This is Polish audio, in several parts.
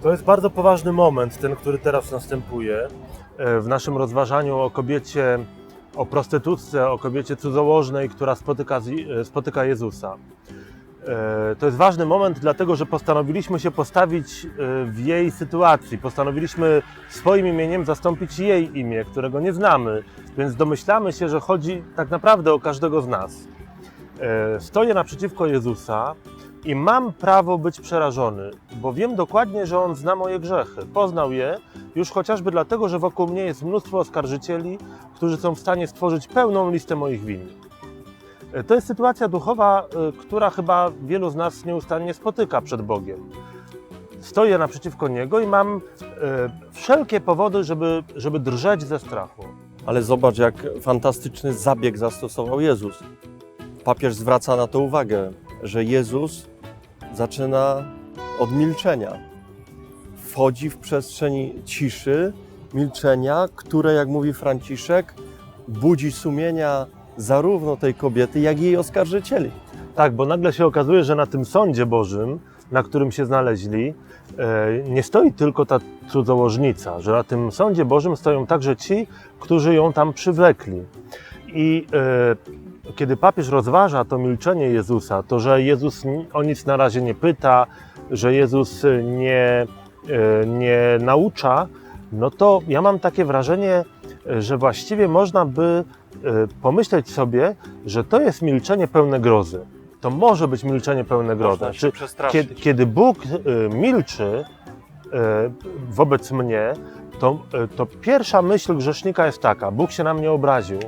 To jest bardzo poważny moment, ten, który teraz następuje w naszym rozważaniu o kobiecie, o prostytutce, o kobiecie cudzołożnej, która spotyka Jezusa. To jest ważny moment, dlatego że postanowiliśmy się postawić w jej sytuacji. Postanowiliśmy swoim imieniem zastąpić jej imię, którego nie znamy, więc domyślamy się, że chodzi tak naprawdę o każdego z nas. Stoję naprzeciwko Jezusa i mam prawo być przerażony, bo wiem dokładnie, że On zna moje grzechy. Poznał je już chociażby dlatego, że wokół mnie jest mnóstwo oskarżycieli, którzy są w stanie stworzyć pełną listę moich win. To jest sytuacja duchowa, która chyba wielu z nas nieustannie spotyka przed Bogiem. Stoję naprzeciwko Niego i mam wszelkie powody, żeby drżeć ze strachu. Ale zobacz, jak fantastyczny zabieg zastosował Jezus. Papież zwraca na to uwagę, że Jezus zaczyna od milczenia. Wchodzi w przestrzeń ciszy, milczenia, które, jak mówi Franciszek, budzi sumienia zarówno tej kobiety, jak i jej oskarżycieli. Tak, bo nagle się okazuje, że na tym sądzie Bożym, na którym się znaleźli, nie stoi tylko ta cudzołożnica, że na tym sądzie Bożym stoją także ci, którzy ją tam przywlekli. I kiedy papież rozważa to milczenie Jezusa, to, że Jezus o nic na razie nie pyta, że Jezus nie naucza, no to ja mam takie wrażenie, że właściwie można by pomyśleć sobie, że to jest milczenie pełne grozy. To może być milczenie pełne grozy. Kiedy Bóg milczy wobec mnie, to pierwsza myśl grzesznika jest taka: Bóg się na mnie obraził,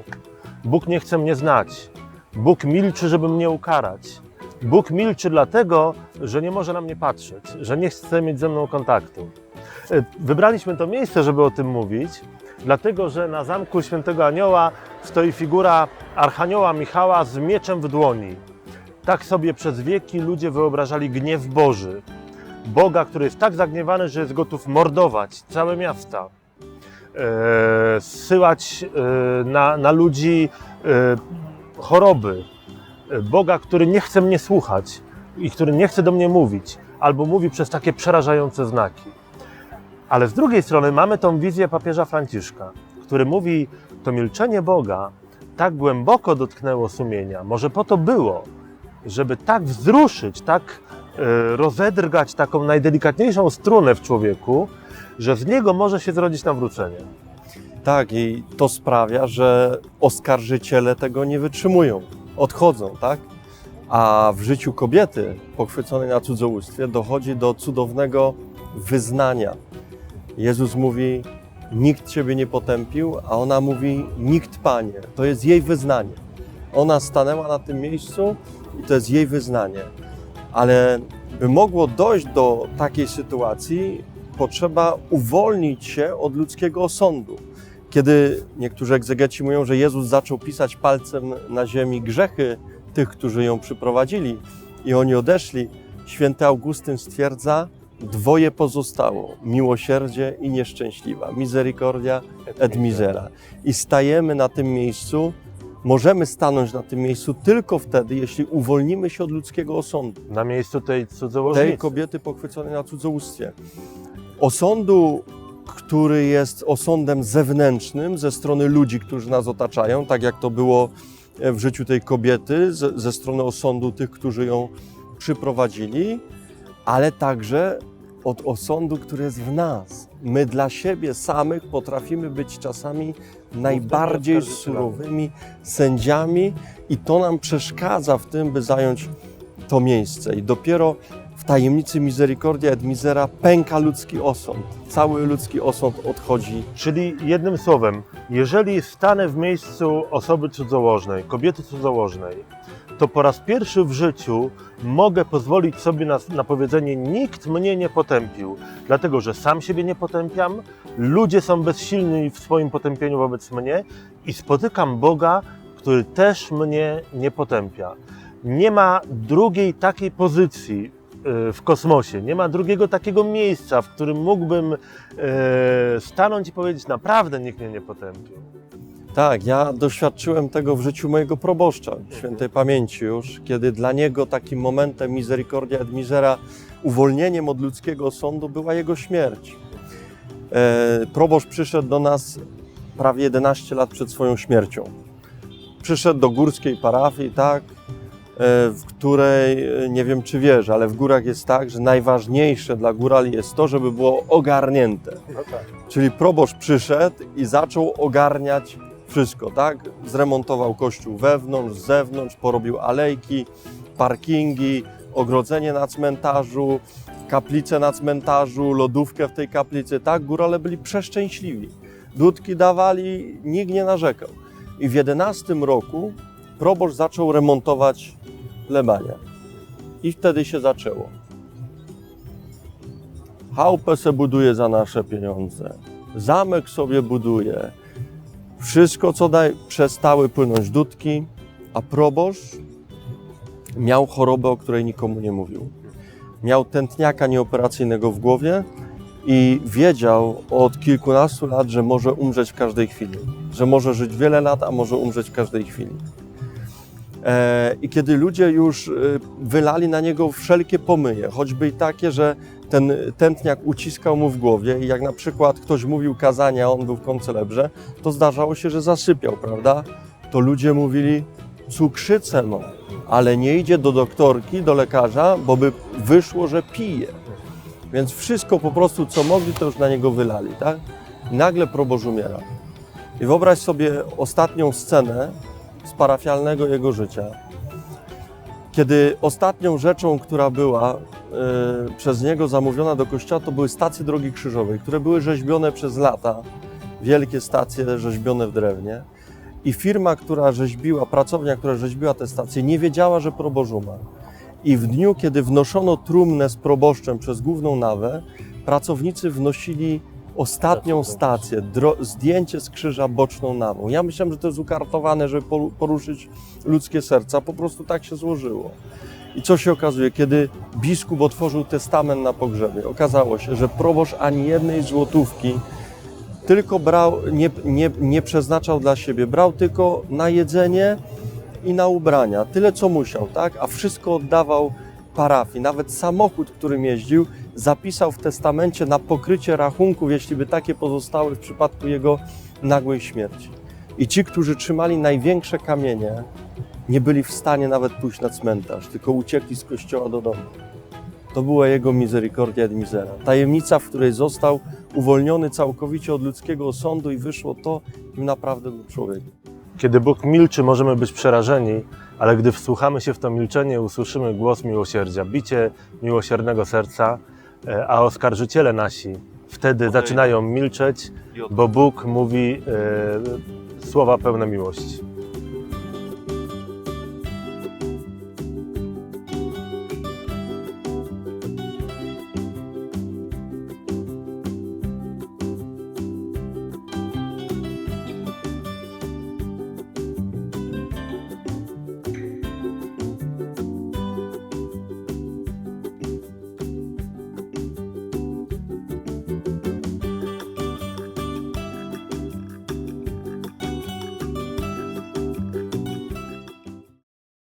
Bóg nie chce mnie znać, Bóg milczy, żeby mnie ukarać. Bóg milczy dlatego, że nie może na mnie patrzeć, że nie chce mieć ze mną kontaktu. Wybraliśmy to miejsce, żeby o tym mówić, dlatego że na zamku Świętego Anioła stoi figura Archanioła Michała z mieczem w dłoni. Tak sobie przez wieki ludzie wyobrażali gniew Boży. Boga, który jest tak zagniewany, że jest gotów mordować całe miasta, zsyłać na ludzi choroby. Boga, który nie chce mnie słuchać i który nie chce do mnie mówić, albo mówi przez takie przerażające znaki. Ale z drugiej strony mamy tą wizję papieża Franciszka, który mówi, to milczenie Boga tak głęboko dotknęło sumienia, może po to było, żeby tak wzruszyć, tak rozedrgać taką najdelikatniejszą strunę w człowieku, że z niego może się zrodzić nawrócenie. Tak, i to sprawia, że oskarżyciele tego nie wytrzymują, odchodzą, tak? A w życiu kobiety pochwyconej na cudzołóstwie dochodzi do cudownego wyznania. Jezus mówi, nikt Ciebie nie potępił, a ona mówi, nikt, Panie. To jest jej wyznanie. Ona stanęła na tym miejscu i to jest jej wyznanie. Ale by mogło dojść do takiej sytuacji, potrzeba uwolnić się od ludzkiego osądu. Kiedy niektórzy egzegeci mówią, że Jezus zaczął pisać palcem na ziemi grzechy tych, którzy ją przyprowadzili i oni odeszli, święty Augustyn stwierdza, dwoje pozostało, miłosierdzie i nieszczęśliwa, misericordia et misera. I stajemy na tym miejscu, możemy stanąć na tym miejscu tylko wtedy, jeśli uwolnimy się od ludzkiego osądu. Na miejscu tej cudzołożnicy. Tej kobiety pochwyconej na cudzołóstwie. Osądu, który jest osądem zewnętrznym ze strony ludzi, którzy nas otaczają, tak jak to było w życiu tej kobiety, ze strony osądu tych, którzy ją przyprowadzili, ale także od osądu, który jest w nas. My dla siebie samych potrafimy być czasami najbardziej surowymi sędziami i to nam przeszkadza w tym, by zająć to miejsce. I dopiero w tajemnicy Misericordia et Misera pęka ludzki osąd. Cały ludzki osąd odchodzi. Czyli jednym słowem, jeżeli stanę w miejscu osoby cudzołożnej, kobiety cudzołożnej, to po raz pierwszy w życiu mogę pozwolić sobie na powiedzenie, nikt mnie nie potępił, dlatego że sam siebie nie potępiam, ludzie są bezsilni w swoim potępieniu wobec mnie i spotykam Boga, który też mnie nie potępia. Nie ma drugiej takiej pozycji w kosmosie, nie ma drugiego takiego miejsca, w którym mógłbym stanąć i powiedzieć, naprawdę nikt mnie nie potępił. Tak, ja doświadczyłem tego w życiu mojego proboszcza, świętej pamięci już, kiedy dla niego takim momentem misericordia et misera, uwolnieniem od ludzkiego sądu była jego śmierć. Proboszcz przyszedł do nas prawie 11 lat przed swoją śmiercią. Przyszedł do górskiej parafii, tak, w której, nie wiem czy wiesz, ale w górach jest tak, że najważniejsze dla górali jest to, żeby było ogarnięte. No tak. Czyli proboszcz przyszedł i zaczął ogarniać wszystko, tak? Zremontował kościół wewnątrz, z zewnątrz, porobił alejki, parkingi, ogrodzenie na cmentarzu, kaplicę na cmentarzu, lodówkę w tej kaplicy, tak? Górale byli przeszczęśliwi. Dudki dawali, nikt nie narzekał. I w 11 roku proboszcz zaczął remontować plebania. I wtedy się zaczęło. Chałupę se buduje za nasze pieniądze, zamek sobie buduje, wszystko co daje, przestały płynąć dudki, a proboszcz miał chorobę, o której nikomu nie mówił. Miał tętniaka nieoperacyjnego w głowie i wiedział od kilkunastu lat, że może umrzeć w każdej chwili, że może żyć wiele lat, a może umrzeć w każdej chwili. I kiedy ludzie już wylali na niego wszelkie pomyje, choćby i takie, że ten tętniak uciskał mu w głowie i jak na przykład ktoś mówił kazania, a on był w koncelebrze, to zdarzało się, że zasypiał, prawda? To ludzie mówili, cukrzycę ma, ale nie idzie do doktorki, do lekarza, bo by wyszło, że pije. Więc wszystko po prostu, co mogli, to już na niego wylali, tak? I nagle proboszcz umiera. I wyobraź sobie ostatnią scenę z parafialnego jego życia, kiedy ostatnią rzeczą, która była przez niego zamówiona do kościoła, to były stacje drogi krzyżowej, które były rzeźbione przez lata, wielkie stacje rzeźbione w drewnie. I firma, która rzeźbiła, pracownia, która rzeźbiła te stacje, nie wiedziała, że proboszcz umarł. I w dniu, kiedy wnoszono trumnę z proboszczem przez główną nawę, pracownicy wnosili ostatnią stację, zdjęcie z krzyża boczną nawą. Ja myślałem, że to jest ukartowane, żeby poruszyć ludzkie serca. Po prostu tak się złożyło. I co się okazuje? Kiedy biskup otworzył testament na pogrzebie, okazało się, że proboszcz ani jednej złotówki tylko brał, nie przeznaczał dla siebie, brał tylko na jedzenie i na ubrania. Tyle, co musiał, tak? A wszystko oddawał parafii. Nawet samochód, którym jeździł, zapisał w testamencie na pokrycie rachunków, jeśli by takie pozostały w przypadku jego nagłej śmierci. I ci, którzy trzymali największe kamienie, nie byli w stanie nawet pójść na cmentarz, tylko uciekli z kościoła do domu. To była jego misericordia et misera. Tajemnica, w której został uwolniony całkowicie od ludzkiego osądu i wyszło to, kim naprawdę był człowiek. Kiedy Bóg milczy, możemy być przerażeni, ale gdy wsłuchamy się w to milczenie, usłyszymy głos miłosierdzia, bicie miłosiernego serca, a oskarżyciele nasi wtedy zaczynają milczeć, bo Bóg mówi słowa pełne miłości.